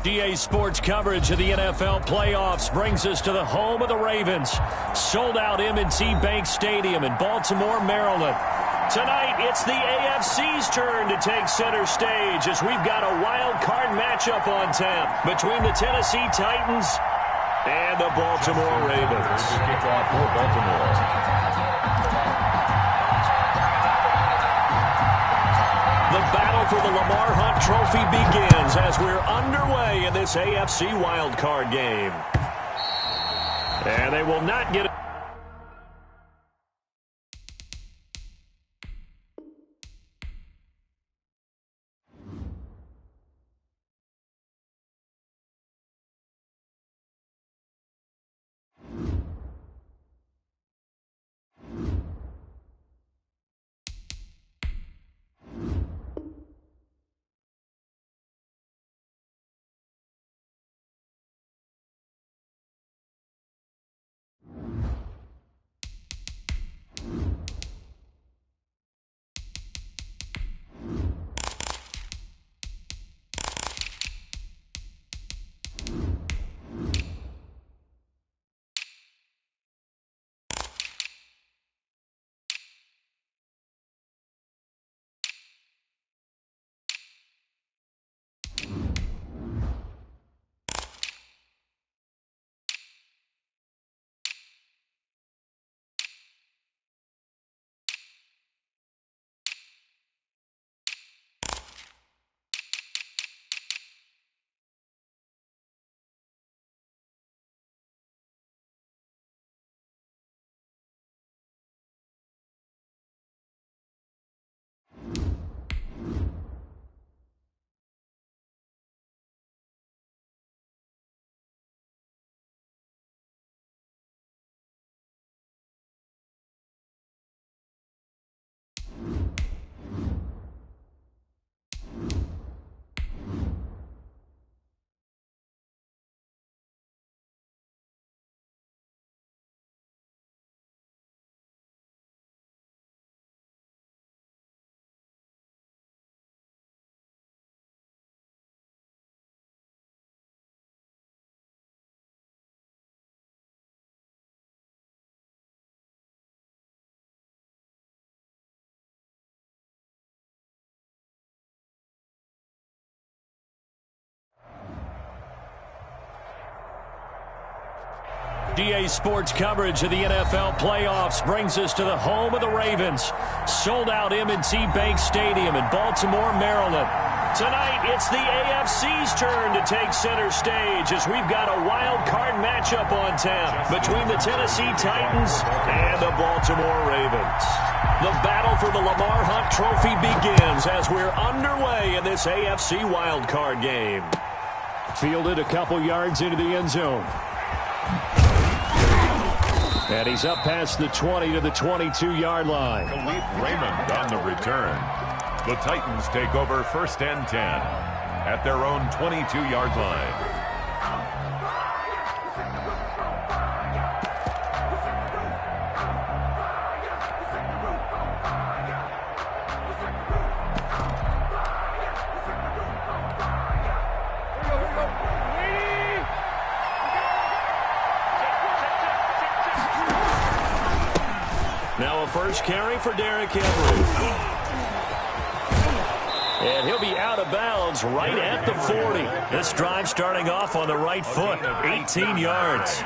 DA Sports coverage of the NFL playoffs brings us to the home of the Ravens. Sold-out M&T Bank Stadium in Baltimore, Maryland. Tonight, it's the AFC's turn to take center stage as we've got a wild card matchup on tap between the Tennessee Titans and the Baltimore Ravens. Kickoff for Baltimore. The battle for the Lamar Hunt Trophy begins as we're underway in this AFC wildcard game. And they will not get it. DA Sports coverage of the NFL playoffs brings us to the home of the Ravens. Sold-out M&T Bank Stadium in Baltimore, Maryland. Tonight, it's the AFC's turn to take center stage as we've got a wild card matchup on tap between the Tennessee Titans and the Baltimore Ravens. The battle for the Lamar Hunt Trophy begins as we're underway in this AFC wildcard game. Fielded a couple yards into the end zone. And he's up past the 20 to the 22-yard line. Khalif Raymond on the return. The Titans take over 1st and 10 at their own 22-yard line. Now a first carry for Derrick Henry. And he'll be out of bounds right at the 40. This drive starting off on the right foot, 18 yards.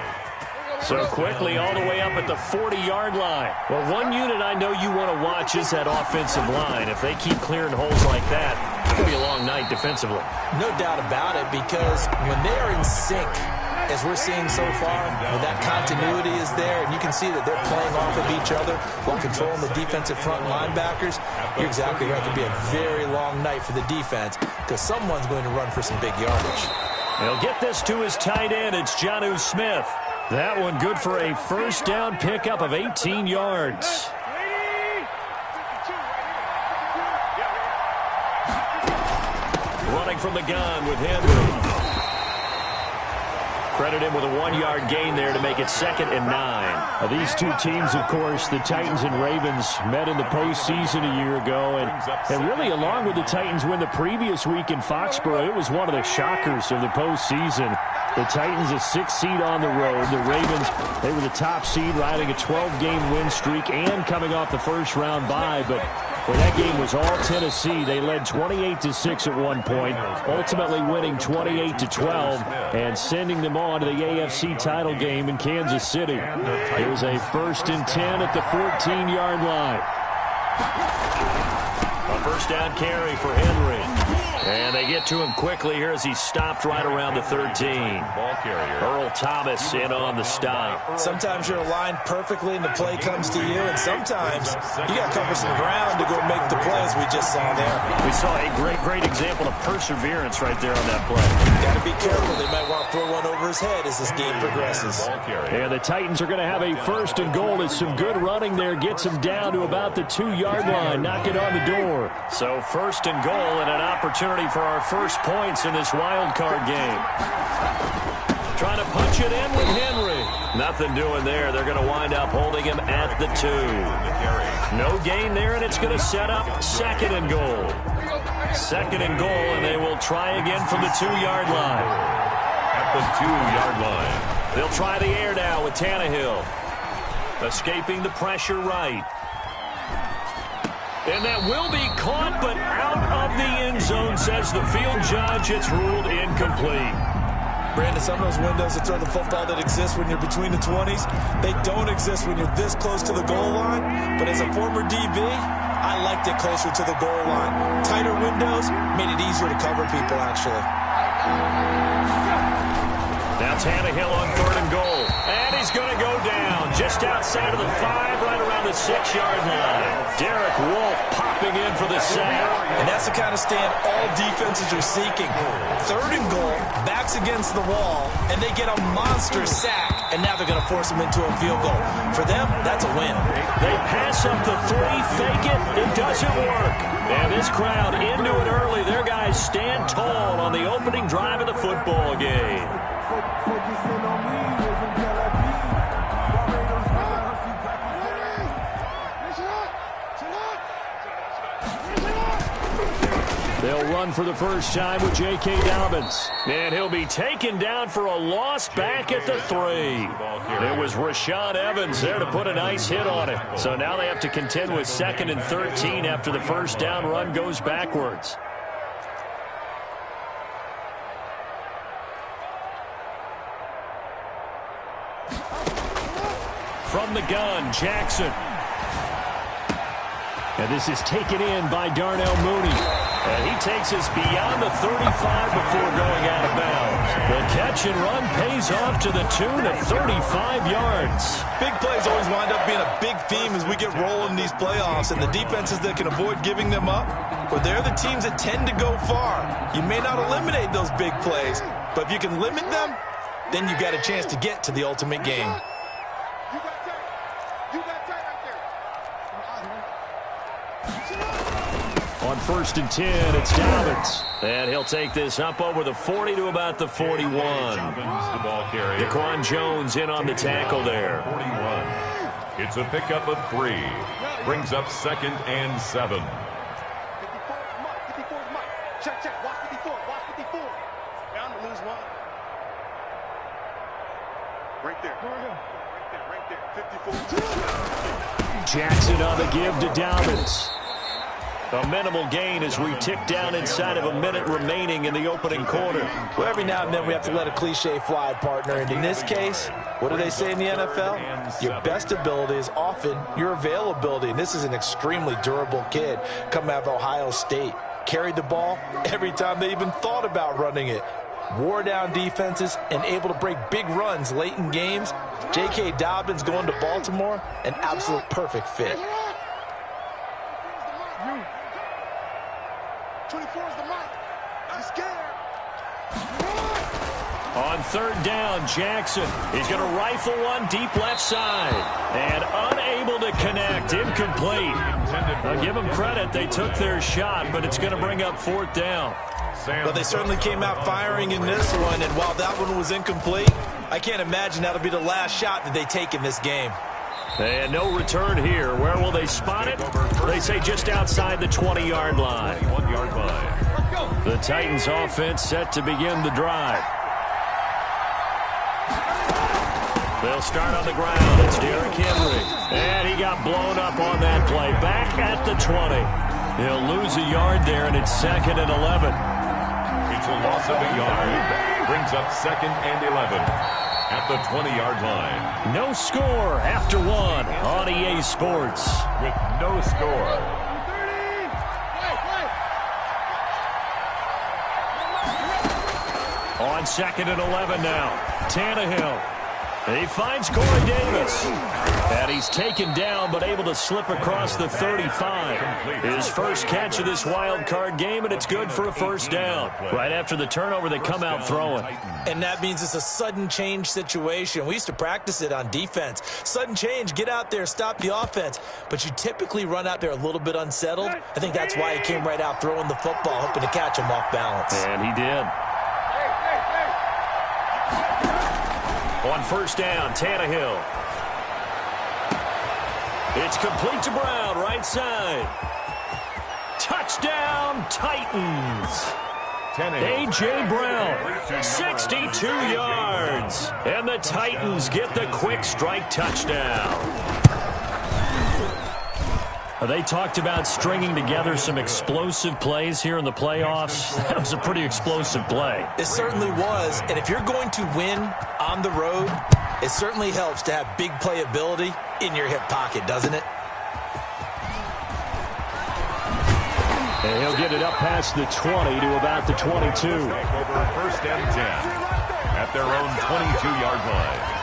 So quickly all the way up at the 40-yard line. Well, one unit I know you want to watch is that offensive line. If they keep clearing holes like that, it's going to be a long night defensively. No doubt about it, because when they are in sync, as we're seeing so far, when that continuity is there, and you can see that they're playing off of each other while controlling the defensive front linebackers, you're exactly right. It could be a very long night for the defense because someone's going to run for some big yardage. He'll get this to his tight end. It's Jonnu Smith. That one good for a first down pickup of 18 yards. Running from the gun with Henry. Credit him with a 1-yard gain there to make it 2nd and 9. These two teams, of course, the Titans and Ravens, met in the postseason a year ago. And really, along with the Titans win the previous week in Foxborough, it was one of the shockers of the postseason. The Titans, a 6th seed on the road. The Ravens, they were the top seed, riding a 12-game win streak and coming off the first-round bye. But when that game was all Tennessee, they led 28-6 at one point, ultimately winning 28-12 and sending them on to the AFC title game in Kansas City. It was a 1st and 10 at the 14-yard line. A first down carry for Henry. And they get to him quickly here as he stopped right around the 13. Ball carrier Earl Thomas in on the stop. Sometimes you're aligned perfectly and the play comes to you, and sometimes you got to cover some ground to go make the play, as we just saw there. We saw a great example of perseverance right there on that play. Got to be careful. They might want to throw one over his head as this game progresses. And the Titans are going to have a 1st and goal as some good running there gets them down to about the 2-yard line. Knock it on the door. So 1st and goal and an opportunity for our first points in this wild card game. Trying to punch it in with Henry. Nothing doing there. They're going to wind up holding him at the 2. No gain there, and it's going to set up 2nd and goal. 2nd and goal, and they will try again from the 2-yard line. At the 2-yard line. They'll try the air now with Tannehill. Escaping the pressure right. And that will be caught, but out of the end zone, says the field judge. It's ruled incomplete. Brandon, some of those windows that throw the football that exist when you're between the 20s, they don't exist when you're this close to the goal line. But as a former DB, I liked it closer to the goal line. Tighter windows made it easier to cover people, actually. Now Tannehill on 3rd and goal. And he's going to go down just outside of the 5, right around the 6-yard line. Derek Wolfe popping in for the sack. And that's the kind of stand all defenses are seeking. 3rd and goal, backs against the wall, and they get a monster sack. And now they're going to force them into a field goal. For them, that's a win. They pass up the 3, fake it. It doesn't work. And this crowd into it early. Their guys stand tall on the opening drive of the football game. They'll run for the first time with J.K. Dobbins. And he'll be taken down for a loss back at the 3. It was Rashaan Evans there to put a nice hit on it. So now they have to contend with 2nd and 13 after the first down run goes backwards. From the gun, Jackson. And this is taken in by Darnell Mooney. And he takes us beyond the 35 before going out of bounds. The catch and run pays off to the tune of 35 yards. Big plays always wind up being a big theme as we get rolling in these playoffs, and the defenses that can avoid giving them up, well, they're the teams that tend to go far. You may not eliminate those big plays, but if you can limit them, then you got a chance to get to the ultimate game. On 1st and 10, it's Dobbins. And he'll take this up over the 40 to about the 41. The ball carrier. Daquan Jones in on the tackle there. 41. It's a pickup of 3. Brings up 2nd and 7. 54 is Mike. Check. Watch 54. Bound to lose one. Right there. Right there. 54. Jackson on the give to Dobbins. A minimal gain as we tick down inside of a minute remaining in the opening quarter. Well, every now and then we have to let a cliche fly, partner. And in this case, what do they say in the NFL? Your best ability is often your availability. And this is an extremely durable kid coming out of Ohio State. Carried the ball every time they even thought about running it. Wore down defenses and able to break big runs late in games. J.K. Dobbins going to Baltimore, an absolute perfect fit. 24 is the mic. I'm scared. On 3rd down, Jackson. He's going to rifle one deep left side. And unable to connect. Incomplete. I'll give them credit. They took their shot, but it's going to bring up 4th down. Well, they certainly came out firing in this one, and while that one was incomplete, I can't imagine that'll be the last shot that they take in this game. And no return here. Where will they spot it? They say just outside the 20-yard line. 21-yard line. The Titans offense set to begin the drive. They'll start on the ground. It's Derrick Henry. And he got blown up on that play. Back at the 20. He'll lose a yard there, and it's 2nd and 11. It's a loss of a yard. Brings up 2nd and 11 at the 20-yard line. No score after one on EA Sports. With no score. On 2nd and 11 now. Tannehill. He finds Corey Davis. And he's taken down but able to slip across the 35. His first catch of this wild card game, and it's good for a first down. Right after the turnover, they come out throwing. And that means it's a sudden change situation. We used to practice it on defense. Sudden change, get out there, stop the offense. But you typically run out there a little bit unsettled. I think that's why he came right out throwing the football, hoping to catch him off balance. And he did. On first down, Tannehill. It's complete to Brown, right side. Touchdown, Titans. A.J. Brown, 62 yards. And the Titans get the quick strike touchdown. They talked about stringing together some explosive plays here in the playoffs. That was a pretty explosive play. It certainly was. And if you're going to win on the road, it certainly helps to have big playability in your hip pocket, doesn't it? And he'll get it up past the 20 to about the 22. Over 1st and 10 at their own 22-yard line.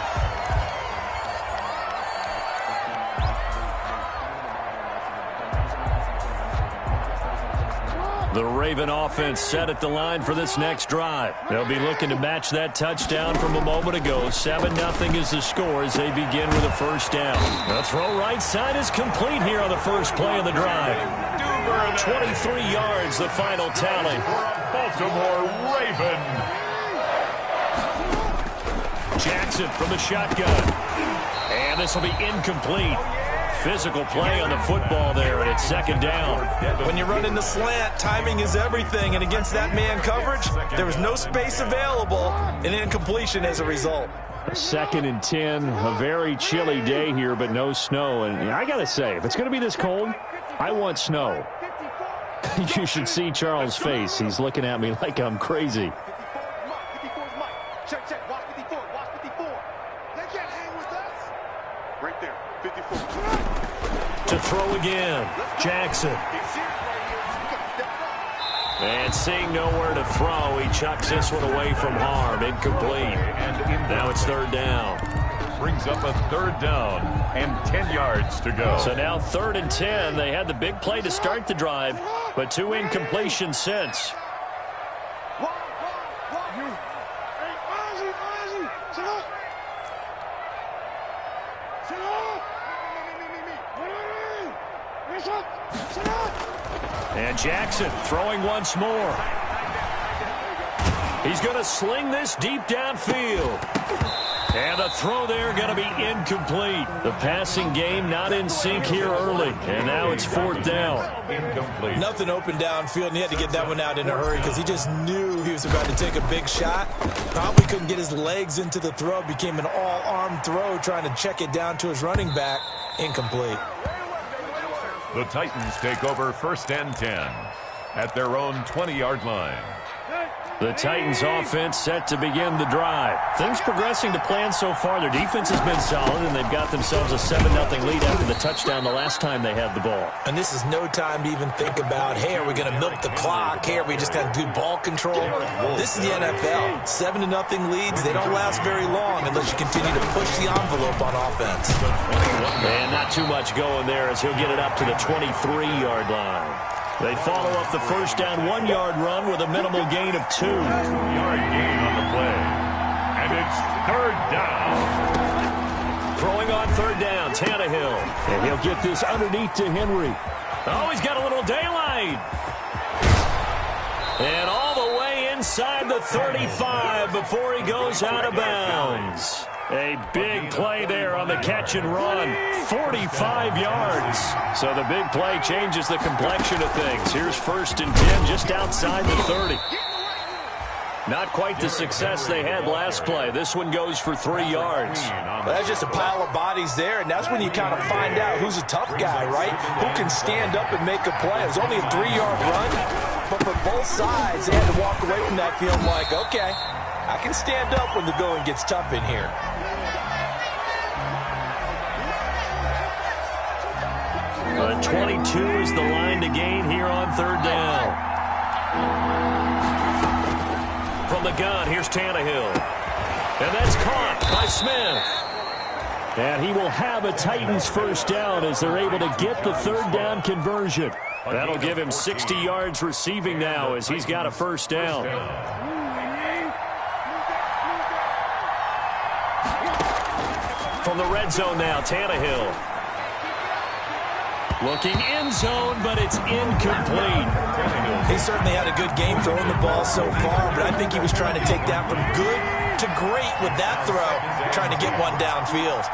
The Raven offense set at the line for this next drive. They'll be looking to match that touchdown from a moment ago. 7-0 is the score as they begin with a first down. The throw right side is complete here on the first play of the drive. 23 yards, the final tally. Baltimore Raven. Jackson from the shotgun. And this will be incomplete. Physical play on the football there, and it's 2nd down. When you run in the slant, timing is everything, and against that man coverage, there was no space available, and incompletion as a result. 2nd and 10, a very chilly day here, but no snow. And I got to say, if it's going to be this cold, I want snow. You should see Charles' face. He's looking at me like I'm crazy. Check, check. Watch 54. Watch 54. They can't hang with us. Right there. 54. To throw again. Jackson. And seeing nowhere to throw, he chucks this one away from harm. Incomplete. Now it's 3rd down. Brings up a 3rd down and 10 yards to go. So now 3rd and 10. They had the big play to start the drive, but 2 incompletions since. And Jackson throwing once more. He's going to sling this deep downfield. And the throw there going to be incomplete. The passing game not in sync here early. And now it's 4th down. Incomplete. Nothing open downfield, and he had to get that one out in a hurry because he just knew he was about to take a big shot. Probably couldn't get his legs into the throw. Became an all-arm throw trying to check it down to his running back. Incomplete. The Titans take over 1st and 10 at their own 20-yard line. The Titans offense set to begin the drive. Things progressing to plan so far. Their defense has been solid, and they've got themselves a 7-0 lead after the touchdown the last time they had the ball. And this is no time to even think about, hey, are we going to milk the clock? Hey, are we just going to do ball control? This is the NFL. 7-0 leads, they don't last very long unless you continue to push the envelope on offense. And not too much going there as he'll get it up to the 23-yard line. They follow up the first down 1-yard run with a minimal gain of 2. 2-yard gain on the play. And it's 3rd down. Throwing on 3rd down, Tannehill. And he'll get this underneath to Henry. Oh, he's got a little daylight. And all the inside the 35 before he goes out of bounds. A big play there on the catch and run. 45 yards. So the big play changes the complexion of things. Here's 1st and 10 just outside the 30. Not quite the success they had last play. This one goes for 3 yards. Well, that's just a pile of bodies there, and that's when you kind of find out who's a tough guy, right? Who can stand up and make a play. It was only a 3-yard run, but for both sides, they had to walk away from that field like, okay, I can stand up when the going gets tough in here. A 22 is the line to gain here on 3rd down. From the gun, here's Tannehill. And that's caught by Smith. And he will have a Titans 1st down as they're able to get the 3rd down conversion. That'll give him 60 yards receiving now as he's got a 1st down. From the red zone now, Tannehill. Looking end zone, but it's incomplete. He certainly had a good game throwing the ball so far, but I think he was trying to take that from good to great with that throw, trying to get one downfield.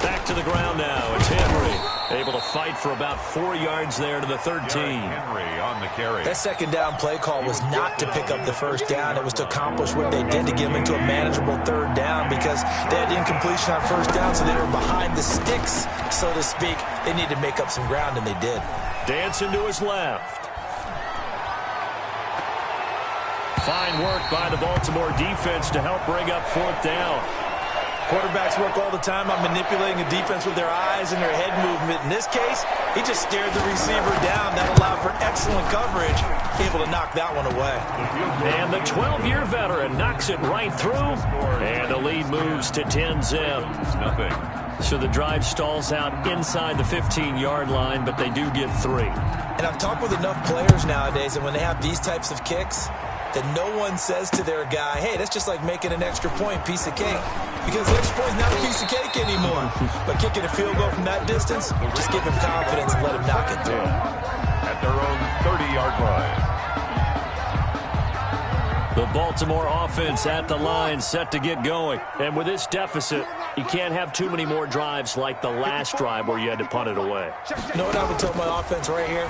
Back to the ground now. It's Henry. Able to fight for about 4 yards there to the 13. Henry on the carry. That 2nd down play call was not to pick up the 1st down. It was to accomplish what they did to get them into a manageable 3rd down because they had incompletion on 1st down, so they were behind the sticks, so to speak. They needed to make up some ground, and they did. Dancing to his left. Fine work by the Baltimore defense to help bring up 4th down. Quarterbacks work all the time on manipulating a defense with their eyes and their head movement. In this case, he just stared the receiver down. That allowed for excellent coverage, able to knock that one away. And the 12-year veteran knocks it right through, and the lead moves to 10-zip. So the drive stalls out inside the 15-yard line, but they do get 3. And I've talked with enough players nowadays, and when they have these types of kicks, that no one says to their guy, hey, that's just like making an extra point, piece of cake. Because the extra point is not a piece of cake anymore. But kicking a field goal from that distance, just give him confidence and let him knock it through. At their own 30-yard line. The Baltimore offense at the line, set to get going. And with this deficit, you can't have too many more drives like the last drive where you had to punt it away. You know what I would tell my offense right here?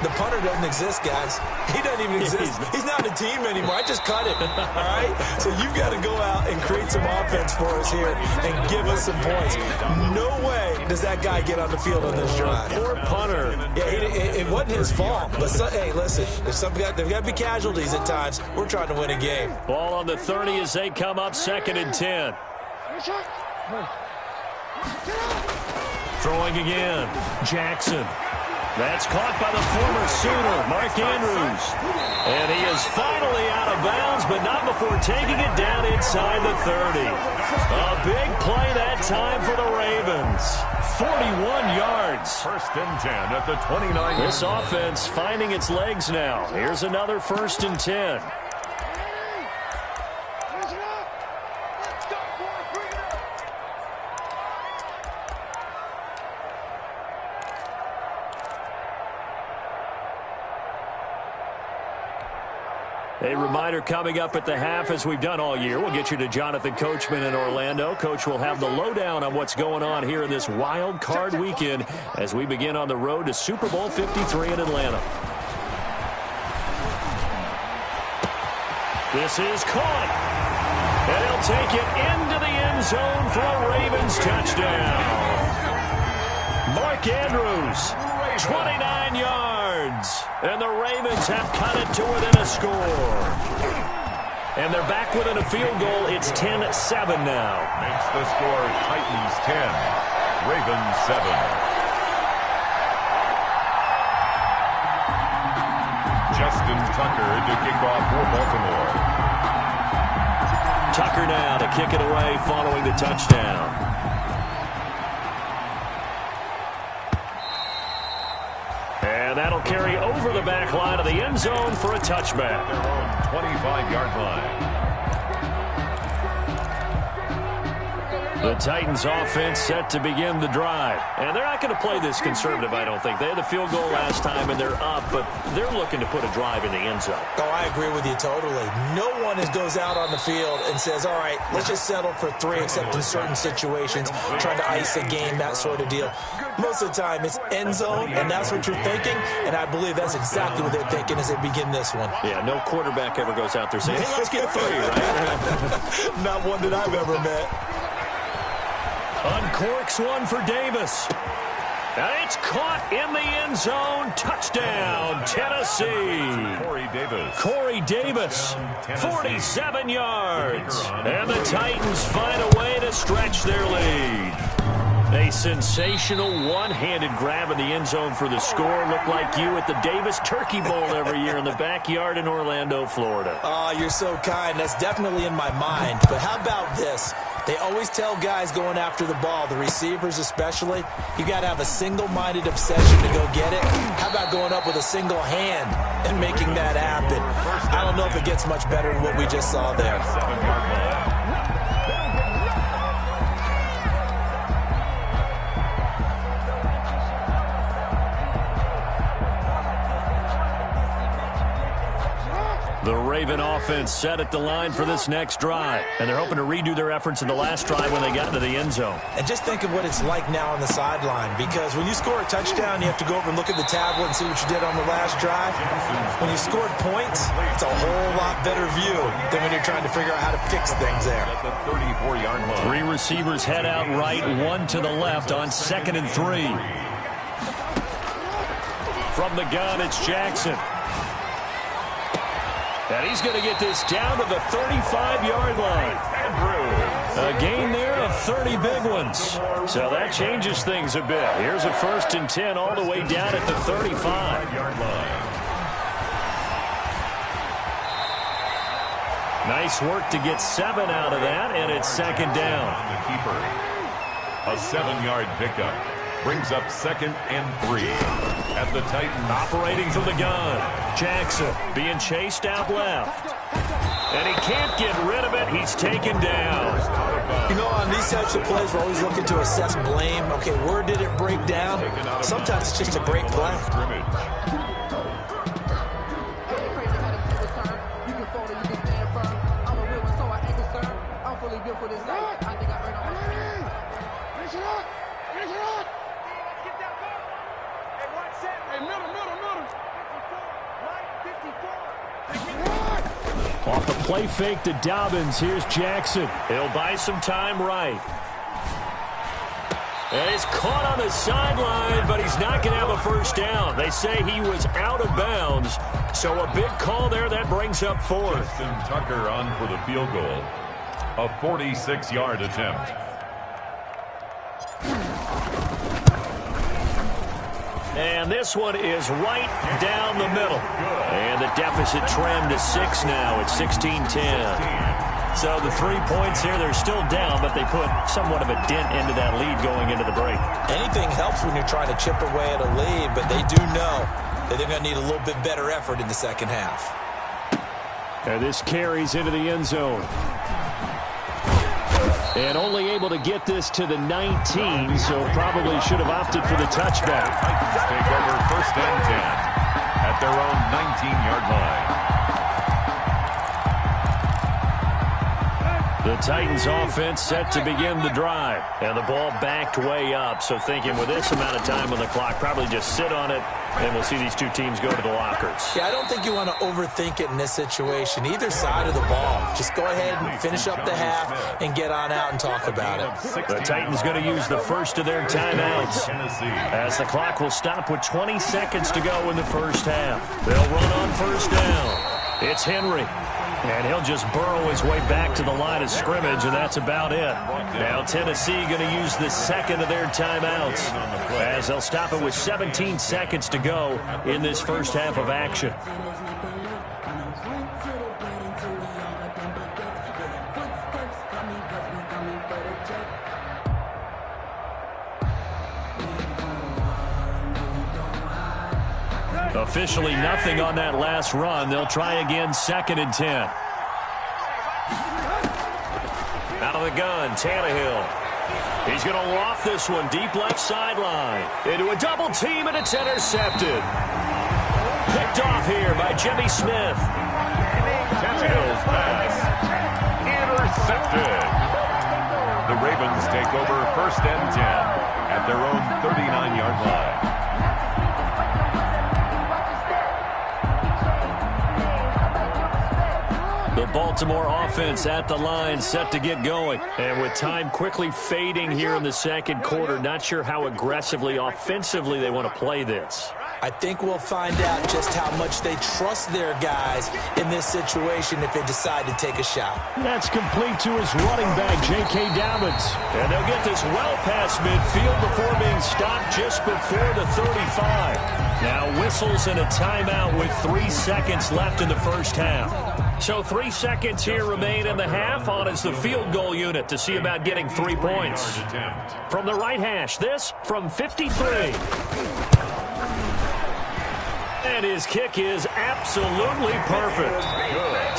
The punter doesn't exist, guys. He doesn't even exist. He's not a team anymore. I just cut him, all right? So you've got to go out and create some offense for us here and give us some points. No way does that guy get on the field on this drive. Poor punter. Yeah, it wasn't his fault. But, hey, listen, there's got to be casualties at times. We're trying to win a game. Ball on the 30 as they come up 2nd and 10. Throwing again. Jackson. That's caught by the former Sooner, Mark Andrews. And he is finally out of bounds, but not before taking it down inside the 30. A big play that time for the Ravens. 41 yards. 1st and 10 at the 29. This offense finding its legs now. Here's another 1st and 10. A reminder coming up at the half, as we've done all year. We'll get you to Jonathan Coachman in Orlando. Coach will have the lowdown on what's going on here in this wild card weekend as we begin on the road to Super Bowl 53 in Atlanta. This is caught. And he'll take it into the end zone for a Ravens touchdown. Mark Andrews, 29 yards. And the Ravens have cut it to within a score. And they're back within a field goal. It's 10-7 now. Makes the score Titans 10, Ravens 7. Justin Tucker to kick off for Baltimore. Tucker now to kick it away following the touchdown. And that'll carry over the back line of the end zone for a touchback. Their own 25-yard line. The Titans offense set to begin the drive. And they're not going to play this conservative, I don't think. They had the field goal last time, and they're up, but they're looking to put a drive in the end zone. Oh, I agree with you totally. No one goes out on the field and says, all right, let's just settle for 3, except in certain situations, trying to ice a game, that sort of deal. Most of the time, it's end zone, and that's what you're thinking, and I believe that's exactly what they're thinking as they begin this one. Yeah, no quarterback ever goes out there saying, hey, let's get 3, right? Not one that I've ever met. Uncorks one for Davis. And it's caught in the end zone. Touchdown, Tennessee. Corey Davis, 47 yards. And the Titans find a way to stretch their lead. A sensational one-handed grab in the end zone for the score. Looked like you at the Davis Turkey Bowl every year in the backyard in Orlando, Florida. Oh, you're so kind. That's definitely in my mind. But how about this? They always tell guys going after the ball, the receivers especially, you got to have a single-minded obsession to go get it. How about going up with a single hand and making that happen? I don't know if it gets much better than what we just saw there. The Raven offense set at the line for this next drive, and they're hoping to redo their efforts in the last drive when they got into the end zone. And just think of what it's like now on the sideline, because when you score a touchdown, you have to go over and look at the tablet and see what you did on the last drive. When you scored points, it's a whole lot better view than when you're trying to figure out how to fix things there. 3 receivers head out right, 1 to the left on 2nd and 3. From the gun, it's Jackson. And he's going to get this down to the 35-yard line. A gain there of 30 big ones. So that changes things a bit. Here's a 1st and 10 all the way down at the 35-yard line. Nice work to get 7 out of that, and it's 2nd down. The keeper. A 7-yard pickup. Brings up 2nd and 3 at the Titans. Operating from the gun. Jackson being chased out left. And he can't get rid of it. He's taken down. You know, on these types of plays, we're always looking to assess blame. Okay, where did it break down? Sometimes it's just a great play. Off the play fake to Dobbins. Here's Jackson. He'll buy some time right. And he's caught on the sideline, but he's not going to have a first down. They say he was out of bounds. So a big call there. That brings up 4th. Justin Tucker on for the field goal. A 46-yard attempt. And this one is right down the middle. And the deficit trimmed to 6 now at 16-10. So the 3 points here, they're still down, but they put somewhat of a dent into that lead going into the break. Anything helps when you're trying to chip away at a lead, but they do know that they're going to need a little bit better effort in the second half. And this carries into the end zone. And only able to get this to the 19, so probably should have opted for the touchback. Titans take over 1st and 10 at their own 19-yard line. The Titans offense set to begin the drive. And the ball backed way up, so thinking with this amount of time on the clock, probably just sit on it, and we'll see these two teams go to the lockers. Yeah, I don't think you want to overthink it in this situation. Either side of the ball. Just go ahead and finish up the half and get on out and talk about it. The Titans going to use the first of their timeouts as the clock will stop with 20 seconds to go in the first half. They'll run on 1st down. It's Henry. And he'll just burrow his way back to the line of scrimmage, and that's about it. Now Tennessee going to use the 2nd of their timeouts as they'll stop it with 17 seconds to go in this first half of action. Officially nothing on that last run. They'll try again, 2nd and 10. Out of the gun, Tannehill. He's going to loft this one deep left sideline. Into a double team, and it's intercepted. Picked off here by Jimmy Smith. Tannehill's pass. Intercepted. The Ravens take over 1st and 10 at their own 39-yard line. The Baltimore offense at the line, set to get going. And with time quickly fading here in the second quarter, not sure how aggressively, offensively they want to play this. I think we'll find out just how much they trust their guys in this situation if they decide to take a shot. That's complete to his running back, J.K. Dobbins. And they'll get this well past midfield before being stopped just before the 35. Now whistles and a timeout with 3 seconds left in the first half. So 3 seconds here remain in the half on as the field goal unit to see about getting 3 points. From the right hash, this from 53. And his kick is absolutely perfect.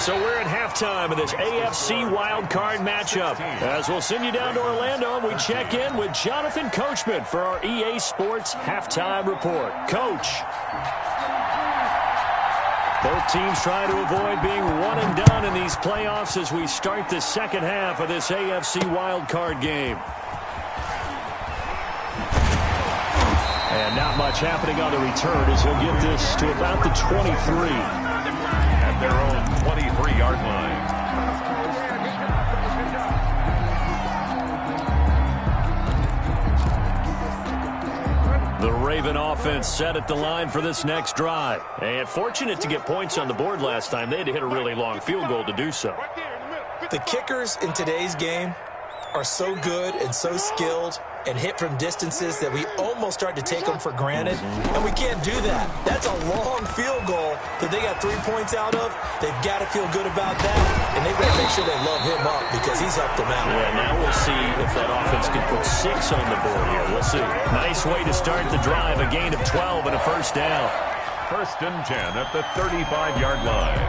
So we're at halftime of this AFC wildcard matchup. As we'll send you down to Orlando, and we check in with Jonathan Coachman for our EA Sports Halftime Report. Coach. Both teams trying to avoid being one and done in these playoffs as we start the second half of this AFC wildcard game. And not much happening on the return as he'll get this to about the 23. At their own 23-yard line. The Raven offense set at the line for this next drive. And fortunate to get points on the board last time. They had to hit a really long field goal to do so. The kickers in today's game are so good and so skilled and hit from distances that we almost start to take them for granted, and we can't do that. That's a long field goal that they got 3 points out of. They've got to feel good about that, and they've got to make sure they love him up because he's helped them out. Yeah, now we'll see if that offense can put 6 on the board here. We'll see. Nice way to start the drive, a gain of 12 and a first down. 1st and 10 at the 35-yard line.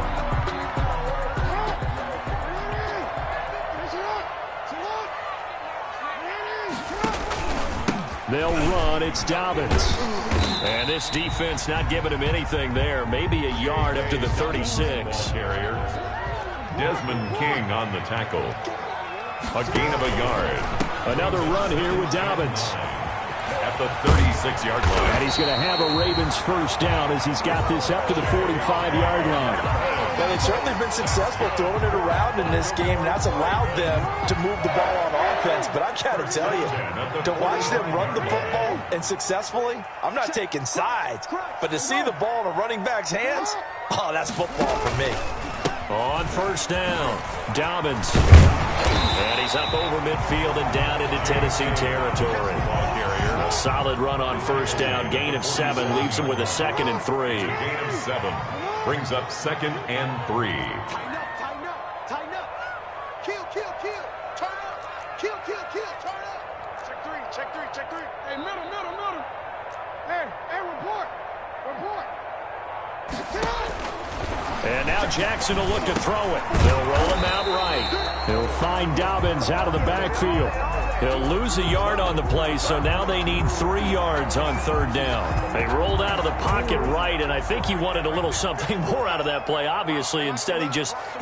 They'll run. It's Dobbins. And this defense not giving him anything there. Maybe a yard up to the 36. Carriers. Desmond King on the tackle. A gain of a yard. Another run here with Dobbins. At the 36-yard line. And he's going to have a Ravens first down as he's got this up to the 45-yard line. Well, they've certainly been successful throwing it around in this game, and that's allowed them to move the ball on offense. But I've got to tell you, to watch them run the football and successfully, I'm not taking sides. But to see the ball in a running back's hands, oh, that's football for me. On first down, Dobbins. And he's up over midfield and down into Tennessee territory. A solid run on first down. Gain of 7 leaves him with a 2nd and 3. Gain of 7 brings up 2nd and 3. Tighten up, tighten up. Kill, kill, kill. Turn up. Kill, kill, kill. Turn up. Check 3, check 3, check 3. Hey, middle, middle, middle. Hey, report. Report. Get up. And now Jackson will look to throw it. They'll roll him out right. He'll find Dobbins out of the backfield. He'll lose a yard on the play, so now they need 3 yards on 3rd down. They rolled out of the pocket right, and I think he wanted a little something more out of that play, obviously. Instead, he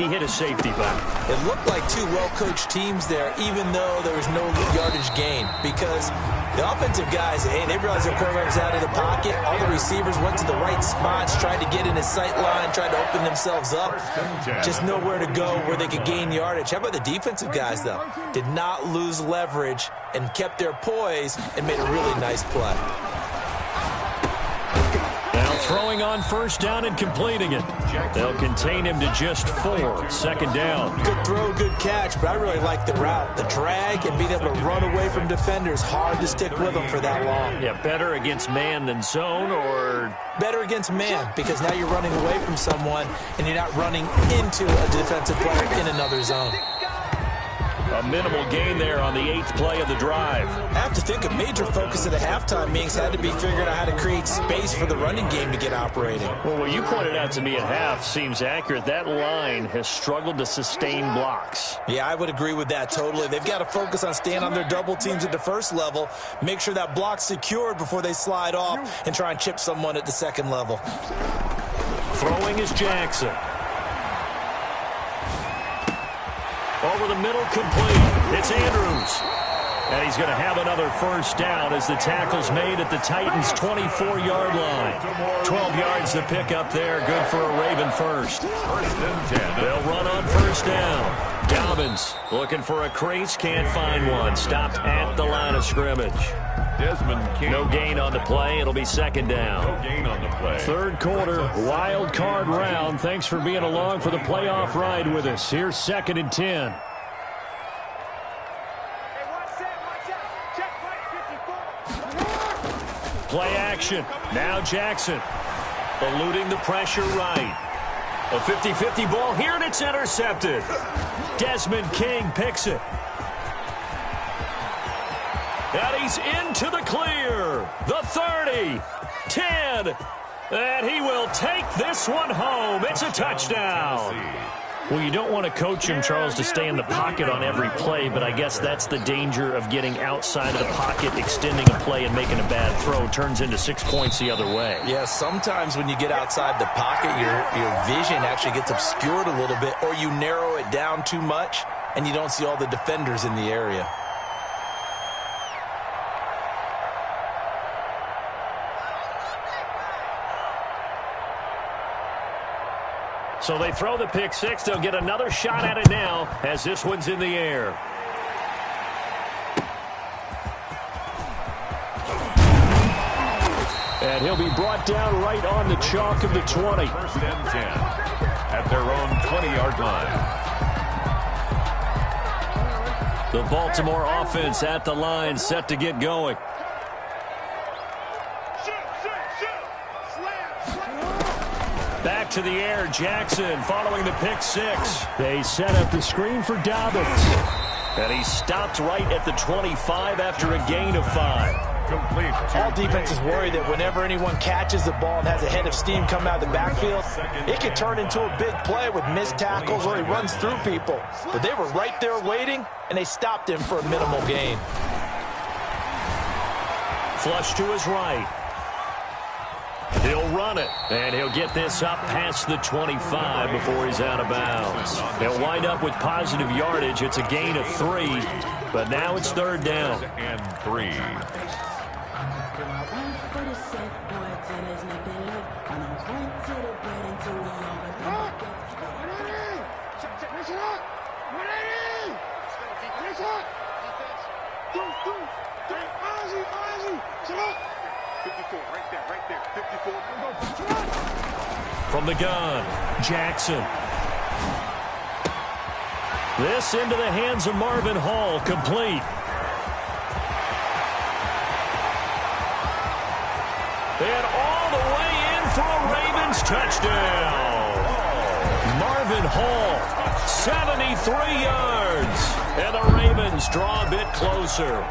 hit a safety back. It looked like 2 well-coached teams there, even though there was no yardage gain, because the offensive guys, hey, they realized their quarterback was out of the pocket. All the receivers went to the right spots, tried to get in his sight line, tried to open themselves up. Just nowhere to go where they could gain yardage. How about the defensive guys, though? Did not lose leverage and kept their poise and made a really nice play. Now throwing on first down and completing it. They'll contain him to just 4. 2nd down. Good throw, good catch, but I really like the route. The drag and being able to run away from defenders, hard to stick with them for that long. Yeah, better against man than zone, or better against man, because now you're running away from someone and you're not running into a defensive player in another zone. A minimal gain there on the 8th play of the drive. I have to think a major focus at the halftime means had to be figuring out how to create space for the running game to get operating. Well, what you pointed out to me at half seems accurate. That line has struggled to sustain blocks. Yeah, I would agree with that totally. They've got to focus on staying on their double teams at the first level, make sure that block's secured before they slide off and try and chip someone at the second level. Throwing is Jackson. Over the middle, complete. It's Andrews. And he's going to have another first down as the tackle's made at the Titans' 24-yard line. 12 yards to pick up there. Good for a Raven first. First and 10. They'll run on first down. Dobbins looking for a crease. Can't find one. Stopped at the line of scrimmage. Desmond King. No gain on the play. It'll be second down. No gain on the play. Third quarter, wild card round. Thanks for being along for the playoff ride with us. Here's 2nd and 10. Play action. Now Jackson. Eluding the pressure right. A 50-50 ball here, and it's intercepted. Desmond King picks it. And he's into the clear. The 30. 10. And he will take this one home. It's a touchdown. Well, you don't want to coach him, Charles, to stay in the pocket on every play, but I guess that's the danger of getting outside of the pocket, extending a play, and making a bad throw. Turns into 6 points the other way. Yeah, sometimes when you get outside the pocket, your vision actually gets obscured a little bit, or you narrow it down too much, and you don't see all the defenders in the area. So they throw the pick six. They'll get another shot at it now as this one's in the air. And he'll be brought down right on the chalk of the 20. First and 10 at their own 20-yard line. The Baltimore offense at the line, set to get going. Back to the air, Jackson following the pick six. They set up the screen for Dobbins. And he stopped right at the 25 after a gain of 5. Complete. All defenses worry that whenever anyone catches the ball and has a head of steam coming out of the backfield, it can turn into a big play with missed tackles or he runs through people. But they were right there waiting, and they stopped him for a minimal gain. Flush to his right. He'll run it, and he'll get this up past the 25 before he's out of bounds. They'll wind up with positive yardage. It's a gain of 3, but now it's third down. And 3. From the gun, Jackson. This into the hands of Marvin Hall, complete. And all the way in for a Ravens touchdown. Marvin Hall, 73 yards. And the Ravens draw a bit closer.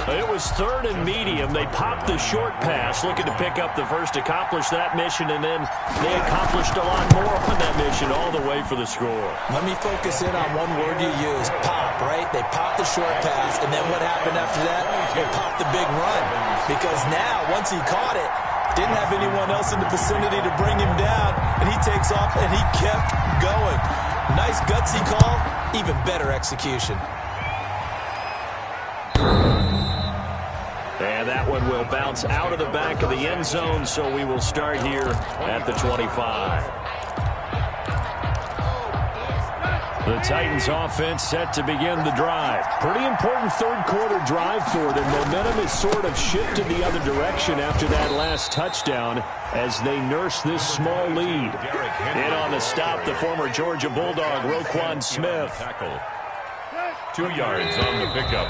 It was third and medium. They popped the short pass, looking to pick up the first, accomplish that mission, and then they accomplished a lot more on that mission all the way for the score. Let me focus in on one word you used, pop, right? They popped the short pass, and then what happened after that? They popped the big run. Because now, once he caught it, didn't have anyone else in the vicinity to bring him down, and he takes off, and he kept going. Nice gutsy call, even better execution. And that one will bounce out of the back of the end zone, so we will start here at the 25. The Titans offense set to begin the drive. Pretty important third quarter drive for them. Momentum has sort of shifted the other direction after that last touchdown as they nurse this small lead. In on the stop, the former Georgia Bulldog, Roquan Smith. 2 yards on the pickup.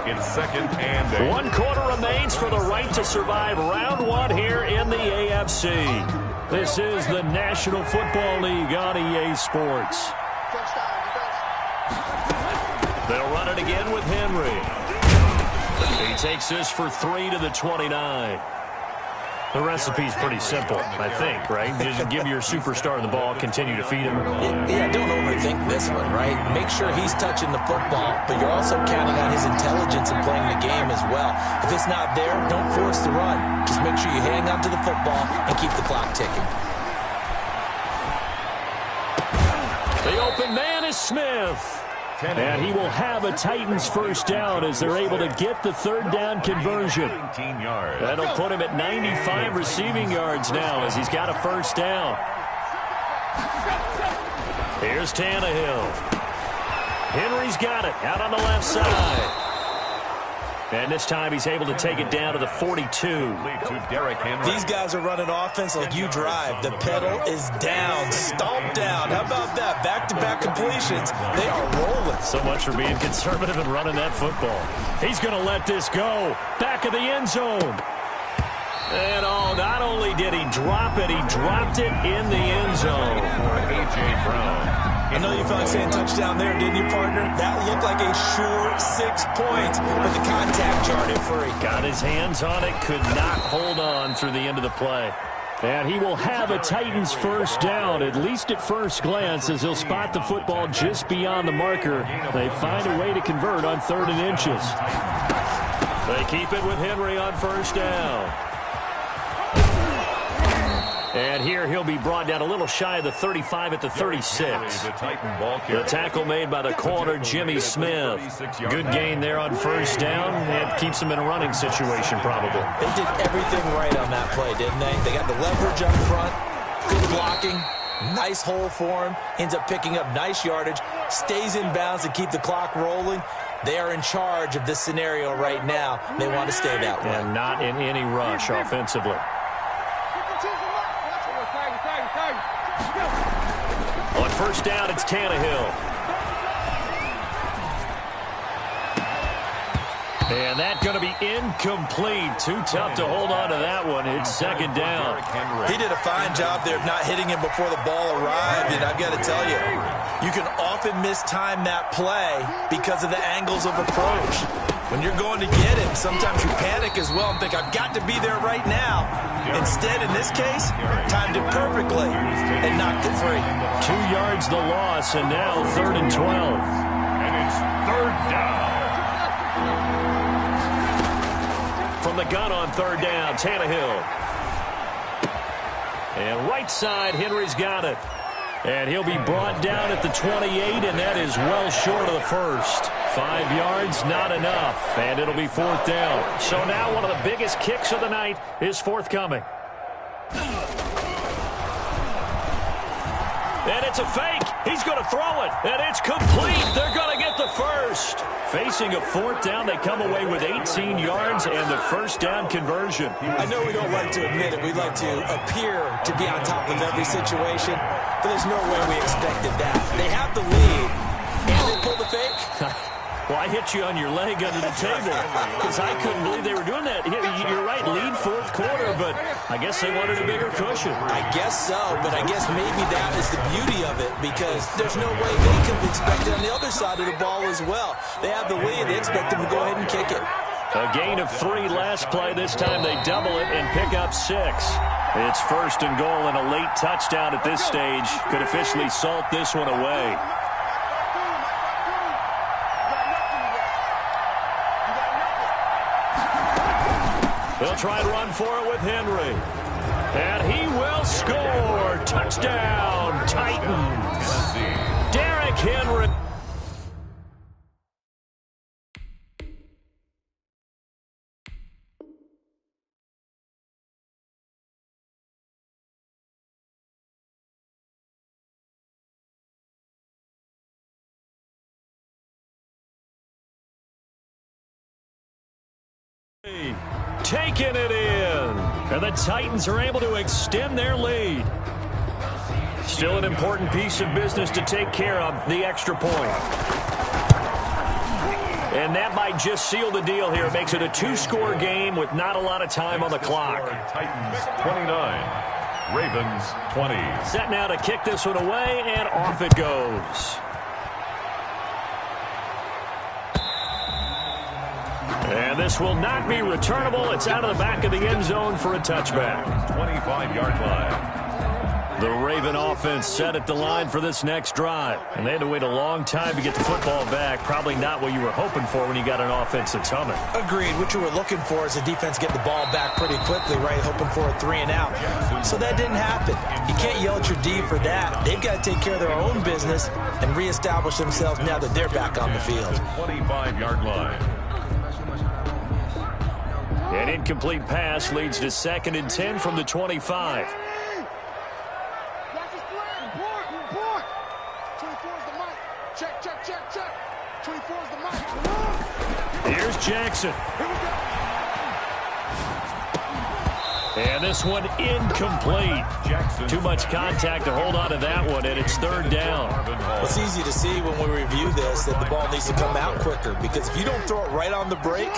It's 2nd and 8. 1 quarter remains for the right to survive round 1 here in the AFC. This is the National Football League on EA Sports. They'll run it again with Henry. He takes this for 3 to the 29. The recipe's pretty simple, I think, right? Just give your superstar the ball, continue to feed him. Yeah, don't overthink this one, right? Make sure he's touching the football, but you're also counting on his intelligence in playing the game as well. If it's not there, don't force the run. Just make sure you hang on to the football and keep the clock ticking. The open man is Smith. And he will have a Titans first down as they're able to get the third down conversion. That'll put him at 95 receiving yards now as he's got a first down. Here's Tannehill. Henry's got it out on the left side. And this time he's able to take it down to the 42. These guys are running offense like you drive. The pedal is down, stomped down. How about that? Back-to-back completions. They are rolling. So much for being conservative and running that football. He's going to let this go. Back of the end zone. And not only did he drop it, he dropped it in the end zone. A.J. Brown. I know you felt like saying touchdown there, didn't you, partner? That looked like a sure 6 points, but the contact jarred it free. Got his hands on it, could not hold on through the end of the play. And he will have a Titans first down, at least at first glance, as he'll spot the football just beyond the marker. They find a way to convert on 3rd and inches. They keep it with Henry on first down. And here he'll be brought down a little shy of the 35 at the 36. The tackle made by the corner, Jimmy Smith. Good gain there on first down. It keeps him in a running situation, probably. They did everything right on that play, didn't they? They got the leverage up front, good blocking, nice hole for him, ends up picking up nice yardage, stays in bounds to keep the clock rolling. They are in charge of this scenario right now. They want to stay that way. And not in any rush offensively. On first down, it's Tannehill. And that's going to be incomplete. Too tough to hold on to that one. It's second down. He did a fine job there of not hitting him before the ball arrived. And I've got to tell you, you can often mistime that play because of the angles of approach. When you're going to get him, sometimes you panic as well and think, I've got to be there right now. Instead, in this case, timed it perfectly and knocked it free. 2 yards the loss, and now 3rd and 12. And it's 3rd down. From the gun on 3rd down, Tannehill. And right side, Henry's got it. And he'll be brought down at the 28, and that is well short of the first. 5 yards, not enough, and it'll be 4th down. So now one of the biggest kicks of the night is forthcoming. And it's a fake. He's going to throw it, and it's complete. They're going to get the first. Facing a 4th down, they come away with 18 yards and the first down conversion. I know we don't like to admit it. We like to appear to be on top of every situation, but there's no way we expected that. They have the lead, and they pull the fake. Well, I hit you on your leg under the table because I couldn't believe they were doing that. You're right, lead 4th quarter, but I guess they wanted a bigger cushion. I guess so, but I guess maybe that is the beauty of it because there's no way they could have expected on the other side of the ball as well. They have the lead. They expect them to go ahead and kick it. A gain of 3 last play. This time they double it and pick up 6. It's 1st and goal, and a late touchdown at this stage could officially salt this one away. They'll try and run for it with Henry. And he will score. Touchdown, Titans. Derrick Henry. Taking it in, and the Titans are able to extend their lead. Still an important piece of business to take care of, the extra point. And that might just seal the deal here. It makes it a 2-score game with not a lot of time on the clock. Titans 29, Ravens 20. Set now to kick this one away, and off it goes. this will not be returnable. It's out of the back of the end zone for a touchback. 25-yard line. The Raven offense set at the line for this next drive. And they had to wait a long time to get the football back. Probably not what you were hoping for when you got an offense that's humming. Agreed. What you were looking for is the defense get the ball back pretty quickly, right? Hoping for a 3 and out. So that didn't happen. You can't yell at your D for that. They've got to take care of their own business and reestablish themselves now that they're back on the field. 25-yard line. An incomplete pass leads to 2nd and 10 from the 25. Here's Jackson. And this one incomplete. Too much contact to hold on to that one, and it's 3rd down. It's easy to see when we review this that the ball needs to come out quicker, because if you don't throw it right on the break,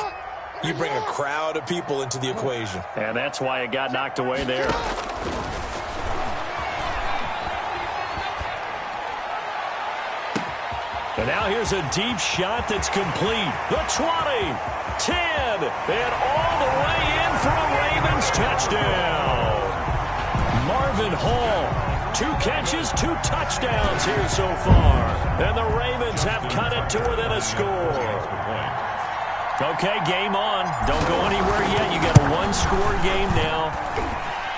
you bring a crowd of people into the equation. And that's why it got knocked away there. And now here's a deep shot that's complete. The 20, 10, and all the way in for a Ravens touchdown. Marvin Hall, 2 catches, 2 touchdowns here so far. And the Ravens have cut it to within a score. Okay, game on. Don't go anywhere yet. You got a 1-score game now.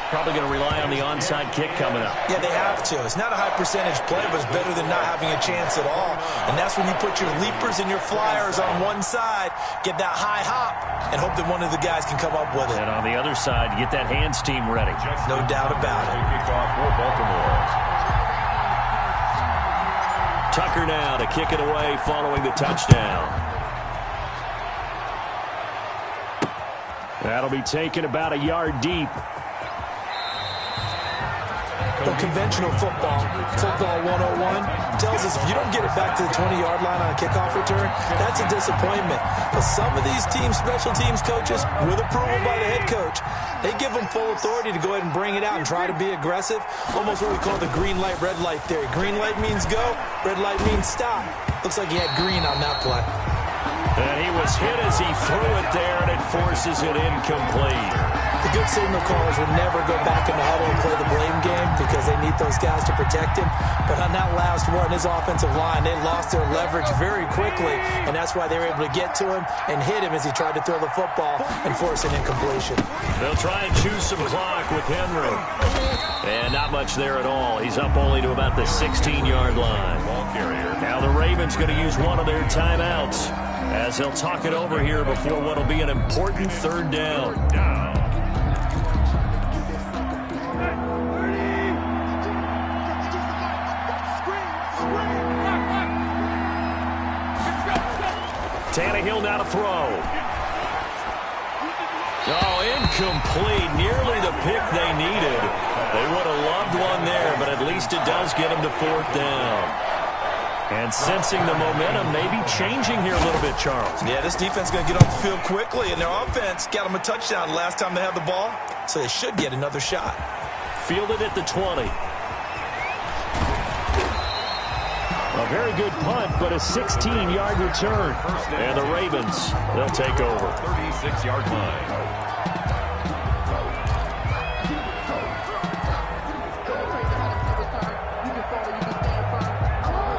Probably going to rely on the onside kick coming up. Yeah, they have to. It's not a high percentage play, but it's better than not having a chance at all. And that's when you put your leapers and your flyers on one side, get that high hop, and hope that one of the guys can come up with it. And on the other side, get that hands team ready. No doubt about it. Kickoff for Baltimore. Tucker now to kick it away following the touchdown. That'll be taken about a yard deep. The conventional football 101, tells us if you don't get it back to the 20-yard line on a kickoff return, that's a disappointment. But some of these teams, special teams coaches, with approval by the head coach, they give them full authority to go ahead and bring it out and try to be aggressive. Almost what we call the green light, red light theory. Green light means go, red light means stop. Looks like he had green on that play. And he was hit as he threw it there, and it forces it incomplete. The good signal callers would never go back in the huddle and play the blame game because they need those guys to protect him. But on that last one, his offensive line, they lost their leverage very quickly, and that's why they were able to get to him and hit him as he tried to throw the football and force an incompletion. They'll try and choose some clock with Henry. And not much there at all. He's up only to about the 16-yard line. Ball carrier. Now the Ravens going to use one of their timeouts as they'll talk it over here before what will be an important 3rd down. Tannehill now to throw. Oh, incomplete. Nearly the pick they needed. They would have loved one there, but at least it does get them to 4th down. And sensing the momentum, maybe changing here a little bit, Charles. Yeah, this defense is going to get off the field quickly, and their offense got them a touchdown last time they had the ball, so they should get another shot. Fielded at the 20. A very good punt, but a 16-yard return. And the Ravens, they'll take over. 36-yard line.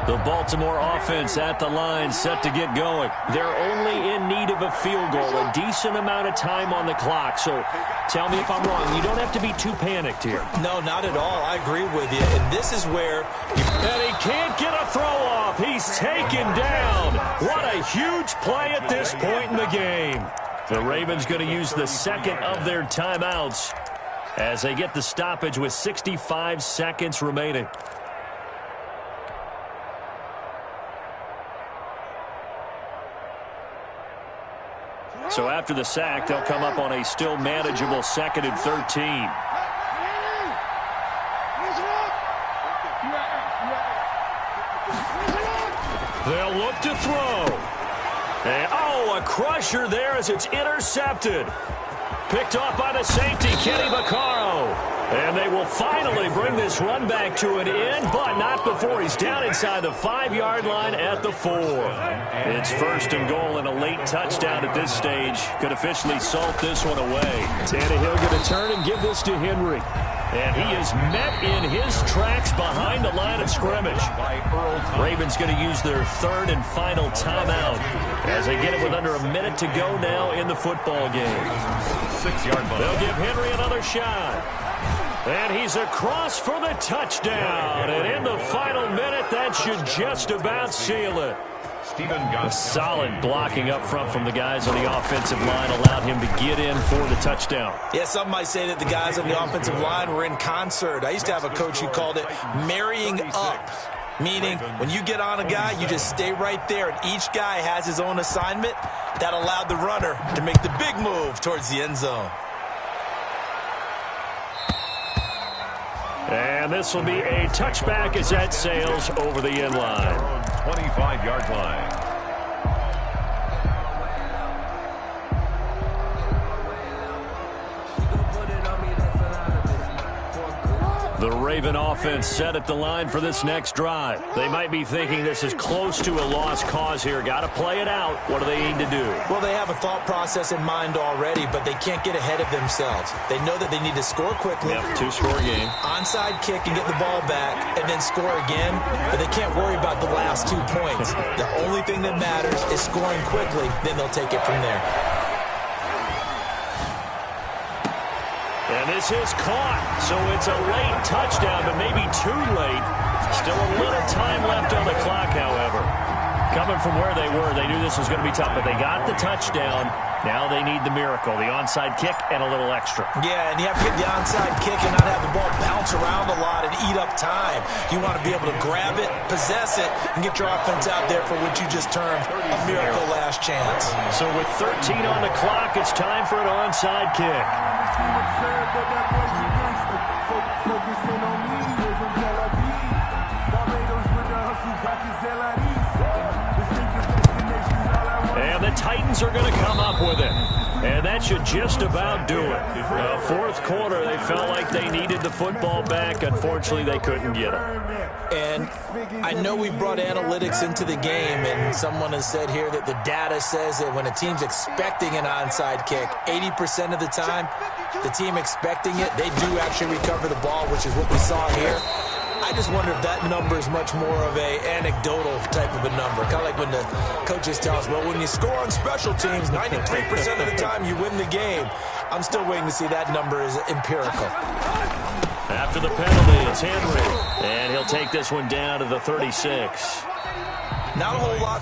The Baltimore offense at the line, set to get going. They're only in need of a field goal, a decent amount of time on the clock. So tell me if I'm wrong. You don't have to be too panicked here. No, not at all. I agree with you. And this is where... And he can't get a throw off. He's taken down. What a huge play at this point in the game. The Ravens going to use the 2nd of their timeouts as they get the stoppage with 65 seconds remaining. So after the sack, they'll come up on a still manageable 2nd and 13. They'll look to throw. And, oh, a crusher there as it's intercepted. Picked off by the safety, Kenny Vaccaro. And they will finally bring this run back to an end, but not before he's down inside the 5-yard line at the 4. It's 1st and goal and a late touchdown at this stage. Could officially salt this one away. Tannehill going to turn and give this to Henry. And he is met in his tracks behind the line of scrimmage. Ravens going to use their 3rd and final timeout as they get it with under a minute to go now in the football game. 6-yard ball. They'll give Henry another shot. And he's across for the touchdown. And in the final minute, that should just about seal it. A solid blocking up front from the guys on the offensive line allowed him to get in for the touchdown. Yeah, some might say that the guys on the offensive line were in concert. I used to have a coach who called it marrying up, meaning when you get on a guy, you just stay right there, and each guy has his own assignment. That allowed the runner to make the big move towards the end zone. And this will be a touchback as that sails over the end line. 25-yard line. The Raven offense set at the line for this next drive. They might be thinking this is close to a lost cause here. Got to play it out. What do they need to do? Well, they have a thought process in mind already, but they can't get ahead of themselves. They know that they need to score quickly. Yep, 2-score game. Onside kick and get the ball back and then score again, but they can't worry about the last 2 points. The only thing that matters is scoring quickly, then they'll take it from there. And this is caught, so it's a late touchdown, but maybe too late. Still a little time left on the clock, however. Coming from where they were, they knew this was going to be tough, but they got the touchdown. Now they need the miracle, the onside kick and a little extra. Yeah, and you have to get the onside kick and not have the ball bounce around a lot and eat up time. You want to be able to grab it, possess it, and get your offense out there for what you just termed a miracle last chance. So with 13 on the clock, it's time for an onside kick. And the Titans are going to come up with it. And that should just about do it. Fourth quarter, they felt like they needed the football back. Unfortunately, they couldn't get it. And I know we brought analytics into the game, and someone has said here that the data says that when a team's expecting an onside kick, 80% of the time, the team expecting it, they do actually recover the ball, which is what we saw here. I just wonder if that number is much more of a anecdotal type of a number. Kind of like when the coaches tell us, well, when you score on special teams, 93% of the time you win the game. I'm still waiting to see that number is empirical. After the penalty, it's Henry. And he'll take this one down to the 36. Not a whole lot.